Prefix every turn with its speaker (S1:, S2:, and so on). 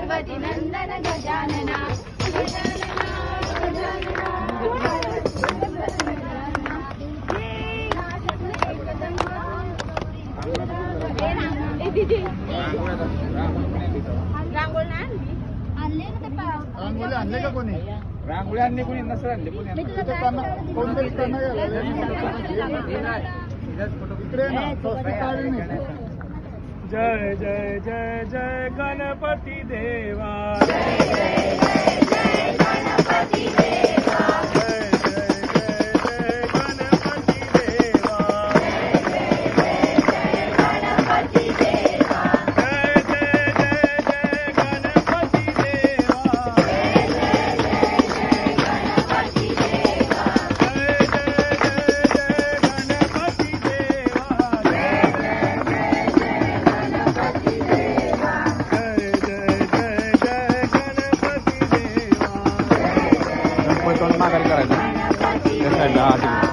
S1: गणपती नंदन गजानना
S2: रांगोळी आणले का कोणी? रांगोळी आणली कोणी नसेल आणली कोणी जय जय जय जय गणपती देवा जय जय जय जय गणपती देवा जय जय जय जय गणपती देवा जय जय जय जय गणपती देवा जय जय जय जय गणपती देवा जय जय जय जय गणपती देवा जय जय जय जय गणपती देवा.